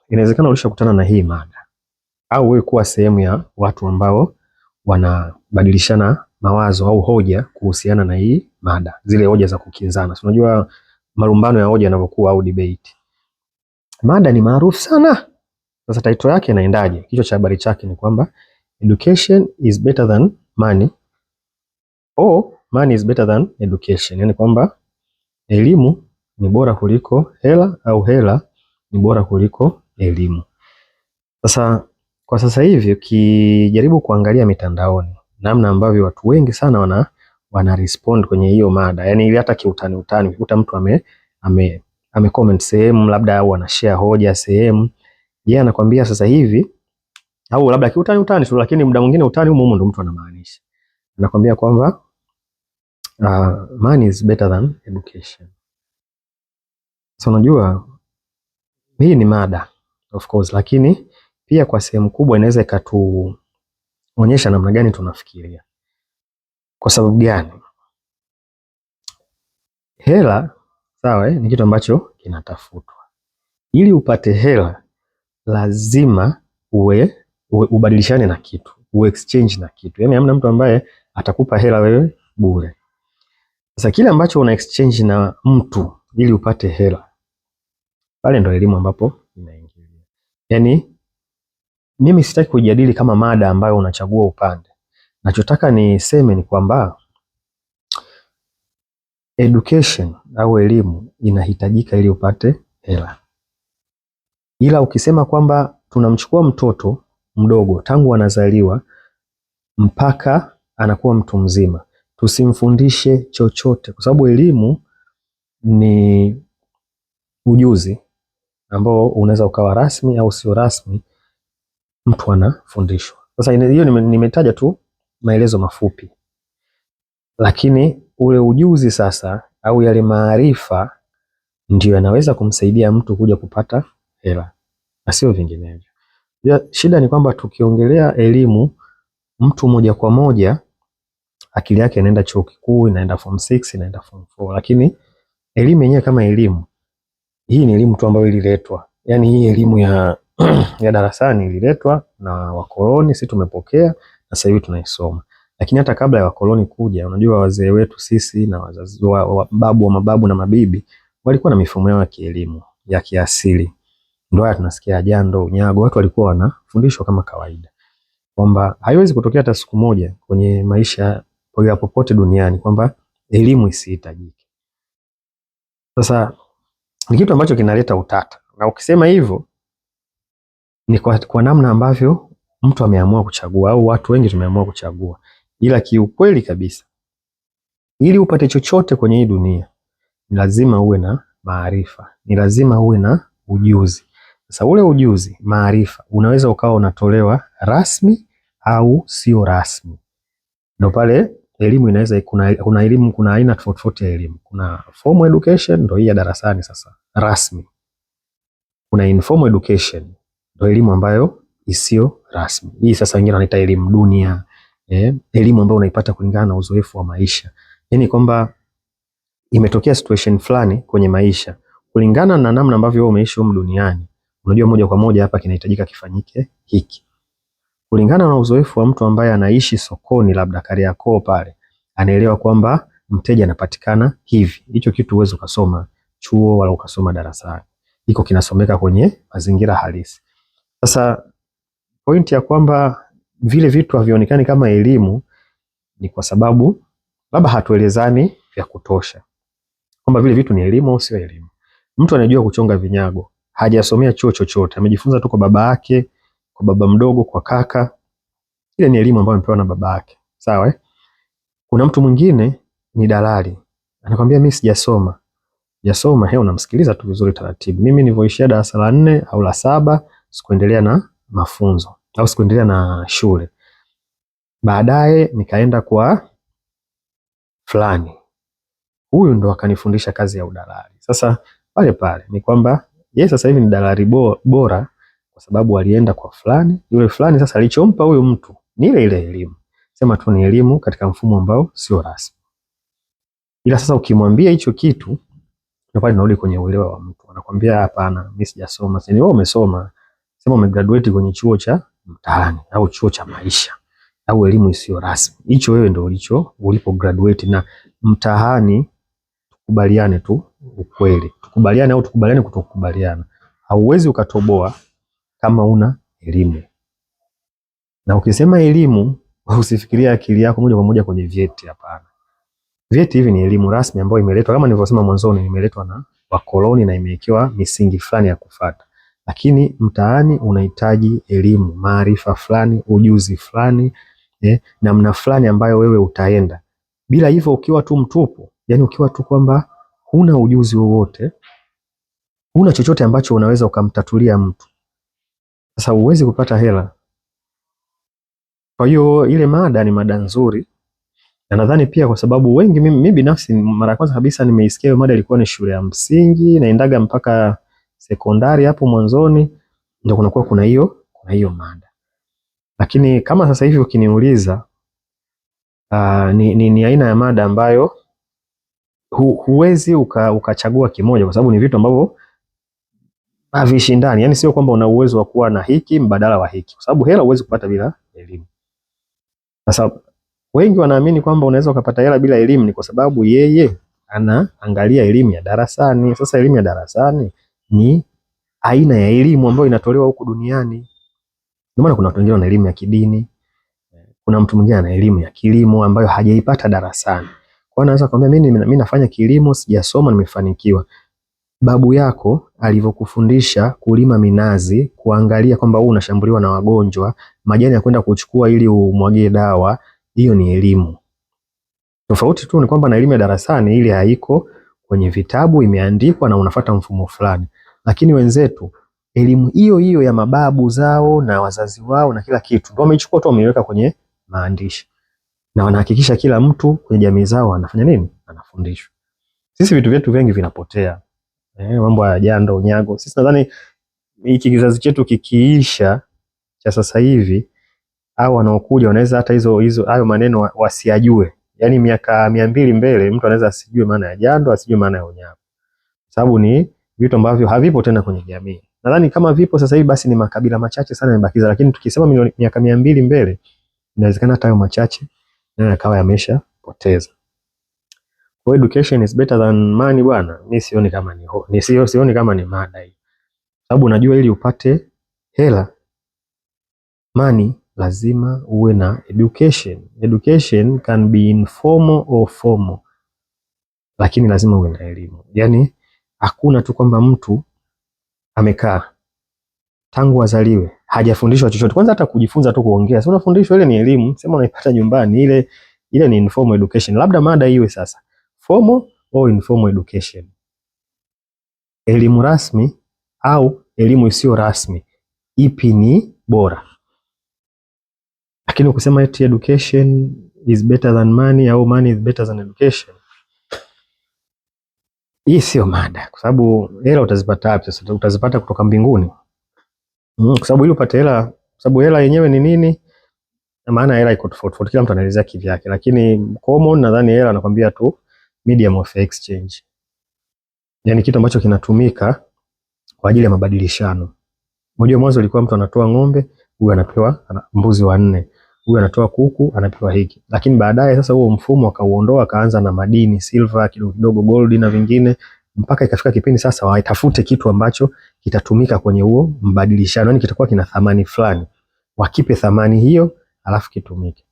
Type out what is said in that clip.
inawezekana ulishakutana na hii mada au wewe kuwa sehemu ya watu ambao wanabadilishana mawazo au hoja kuhusiana na hii mada, zile hoja za kukinzana. Unajua malumbano ya hoja yanavyokuwa au debate. Mada ni maarufu sana. Sasa title yake inaendaje? Kichwa cha habari chake ni kwamba education is better than money or money is better than education. Yaani kwamba elimu ni bora kuliko hela au hela ni bora kuliko elimu. Sasa kwa sasa hivi ukijaribu kuangalia mitandaoni namna ambavyo watu wengi sana wana respond kwenye hiyo mada. Yaani ile hata kiutani utani ukikuta mtu ame comment sehemu labda au ana share hoja sehemu, yeye anakuambia sasa hivi au labda kiutani utani tu, lakini muda mwingine utani humo ndo mtu anamaanisha. Anakuambia kwamba money is better than education. So unajua hii ni mada of course, lakini pia kwa sehemu kubwa inaweza ikatuonyesha namna gani tunafikiria. Kwa sababu gani? Hela sawa, ni kitu ambacho kinatafutwa. Ili upate hela lazima ubadilishane na kitu, exchange na kitu. Yaani hamna mtu ambaye atakupa hela wewe bure. Sasa kile ambacho una exchange na mtu ili upate hela, pale ndo elimu ambapo inaingilia. Yaani mimi sitaki kujadili kama mada ambayo unachagua upande. Nachotaka niseme ni kwamba education au elimu inahitajika ili upate hela. Ila ukisema kwamba tunamchukua mtoto mdogo tangu anazaliwa mpaka anakuwa mtu mzima, tusimfundishe chochote, kwa sababu elimu ni ujuzi ambao unaweza ukawa rasmi au sio rasmi, mtu anafundishwa. Sasa hiyo nimetaja tu maelezo mafupi, lakini ule ujuzi sasa au yale maarifa ndio yanaweza kumsaidia mtu kuja kupata hela na sio vinginevyo. Shida ni kwamba tukiongelea elimu, mtu moja kwa moja akili yake inaenda chuo kikuu, inaenda form 6, inaenda form 4, lakini elimu yenyewe kama elimu, hii ni elimu tu ambayo ililetwa. Yaani hii elimu ya ya darasani ililetwa na wakoloni, sisi tumepokea na sasa hivi tunaisoma. Lakini hata kabla ya wakoloni kuja, unajua wazee wetu sisi na wazazi wa babu wa mababu na mabibi walikuwa na mifumo yao ya kielimu ya kiasili. Ndio haya tunasikia jando, unyago, watu walikuwa wanafundishwa kama kawaida. Kwamba haiwezi kutokea hata siku moja kwenye maisha ya popote duniani kwamba elimu isihitajike. Sasa ni kitu ambacho kinaleta utata. Na ukisema hivyo ni kwa namna ambavyo mtu ameamua kuchagua au watu wengi tumeamua kuchagua. Ila kiukweli kabisa, ili upate chochote kwenye hii dunia ni lazima uwe na maarifa, ni lazima uwe na ujuzi. Sasa ule ujuzi, maarifa, unaweza ukawa unatolewa rasmi au sio rasmi. Ndio pale elimu inaweza kuna elimu, kuna aina tofauti ya elimu. Kuna formal education, ndio hii ya darasani sasa, rasmi. Kuna informal education, ndio elimu ambayo isiyo rasmi. Hii sasa wengine wanaita elimu dunia, elimu ambayo unaipata kulingana na uzoefu wa maisha. Yaani kwamba imetokea situation fulani kwenye maisha, kulingana na namna ambavyo wewe umeishi humu duniani, unajua moja kwa moja hapa kinahitajika kifanyike hiki. Kulingana na uzoefu wa mtu ambaye anaishi sokoni labda Kariakoo pale, anaelewa kwamba mteja anapatikana hivi. Hicho kitu huwezi ukasoma chuo wala ukasoma darasani. Iko kinasomeka kwenye mazingira halisi. Sasa pointi ya kwamba vile vitu havionekani kama elimu ni kwa sababu labda hatuelezani vya kutosha kwamba vile vitu ni elimu au sio elimu. Mtu anajua kuchonga vinyago, hajasomea chuo chochote, amejifunza tu kwa baba yake, kwa baba mdogo, kwa kaka. Ile ni elimu ambayo amepewa na baba yake. Sawa Kuna mtu mwingine ni dalali, anakuambia mimi sijasoma. Unamsikiliza tu vizuri taratibu. Mimi nilivyoishia darasa la 4 au la 7, sikuendelea na mafunzo au sikuendelea na shule. Baadaye nikaenda kwa fulani. Huyu ndo akanifundisha kazi ya udalali. Sasa pale ni kwamba yeye sasa hivi ni dalali bora kwa sababu alienda kwa fulani. Yule fulani sasa alichompa huyu mtu ni ile elimu. Sema tu ni elimu katika mfumo ambao sio rasmi. Ila sasa ukimwambia hicho kitu, na pale tunarudi kwenye uelewa wa mtu. Anakuambia hapana, mimi sijasoma. Sasa wewe umesoma, sema umegraduate kwenye chuo cha mtaani au chuo cha maisha au elimu isiyo rasmi. Hicho wewe ndio ulipo graduate, na mtaani tukubaliane tu ukweli. Tukubaliane au tukubaliane kutokubaliana. Hauwezi ukatoboa kama una elimu. Na ukisema elimu, usifikirie akili yako moja kwa moja kwenye vyeti, hapana. Vyeti hivi ni elimu rasmi ambayo imeletwa, kama nilivyosema mwanzoni, imeletwa na wakoloni na imewekewa misingi fulani ya kufuata. Lakini mtaani unahitaji elimu, maarifa fulani, ujuzi fulani, namna fulani ambayo wewe utaenda. Bila hivyo ukiwa tu mtupu, yani ukiwa tu kwamba huna ujuzi wowote, huna chochote ambacho unaweza ukamtatulia mtu, sasa huwezi kupata hela. Kwa hiyo ile mada ni mada nzuri, na nadhani pia kwa sababu wengi, mimi binafsi mara ya kwanza kabisa nimeisikia hiyo mada ilikuwa ni shule ya msingi, naendaga mpaka sekondari hapo mwanzoni ndio kunakuwa kuna hiyo mada. Lakini kama sasa hivi ukiniuliza ni aina ya mada ambayo huwezi ukachagua kimoja, kwa sababu ni vitu ambavyo havishindani. Yani sio kwamba una uwezo wa kuwa na hiki mbadala wa hiki, kwa sababu hela huwezi kupata bila elimu. Sasa wengi wanaamini kwamba unaweza ukapata hela bila elimu, ni kwa sababu yeye anaangalia elimu ya darasani. Sasa elimu ya darasani ni aina ya elimu ambayo inatolewa huku duniani. Ndio maana kuna watu wengine wana elimu ya kidini, kuna mtu mwingine ana elimu ya kilimo ambayo hajaipata darasani. Kwa hiyo anaweza kumwambia mimi nafanya kilimo, sijasoma, nimefanikiwa. Babu yako alivyokufundisha kulima minazi, kuangalia kwamba huu unashambuliwa na wagonjwa, majani ya kwenda kuchukua ili umwagie dawa, hiyo ni elimu. Tofauti tu ni kwamba na elimu ya darasani ile haiko kwenye vitabu, imeandikwa na unafuata mfumo fulani. Lakini wenzetu elimu hiyo hiyo ya mababu zao na wazazi wao na kila kitu ndio wameichukua tu, wameiweka kwenye maandishi, na wanahakikisha kila mtu kwenye jamii zao anafanya nini? Anafundishwa. Sisi vitu vyetu vingi vinapotea. Mambo ya jando, unyago. Sisi nadhani hiki kizazi chetu kikiisha cha sasa hivi, au wanaokuja wanaweza hata hayo maneno wasiyajue. Yaani miaka 200 mbele mtu anaweza asijue maana ya jando, asijue maana ya unyago. Sababu ni vitu ambavyo havipo tena kwenye jamii. Nadhani kama vipo sasa hivi basi ni makabila machache sana yamebakiza, lakini tukisema miaka 200 mbele inawezekana hata hayo machache na yakawa yameshapoteza. So education is better than money bwana. Mimi sioni kama ni mada hii. Sababu unajua ili upate hela, money, lazima uwe na education. Education can be informal or formal, lakini lazima uwe na elimu. Yani hakuna tu kwamba mtu amekaa tangu azaliwe hajafundishwa chochote. Kwanza hata kujifunza tu kuongea, si unafundishwa, ile ni elimu. Sema unaipata nyumbani, ile ni informal education. Labda mada iwe sasa formal au informal education, elimu rasmi au elimu isiyo rasmi, ipi ni bora? Lakini ukisema eti education is better than money au money is better than education, hii sio mada, kwa sababu hela utazipata wapi sasa? Utazipata kutoka mbinguni? Kwa sababu ili upate hela, kwa sababu hela yenyewe ni nini? Na maana hela iko tofauti, kila mtu anaelezea kivyake, lakini common nadhani hela anakuambia tu medium of exchange. Yani kitu ambacho kinatumika kwa ajili ya mabadilishano. Unajua mwanzo ilikuwa mtu anatoa ng'ombe, huyu anapewa mbuzi 4, huyu anatoa kuku, anapewa hiki. Lakini baadaye sasa huo mfumo akauondoa, akaanza na madini, silver, kidogo gold na vingine, mpaka ikafika kipindi sasa waitafute kitu ambacho kitatumika kwenye huo mbadilishano, yani kitakuwa kina thamani fulani. Wakipe thamani hiyo alafu kitumike.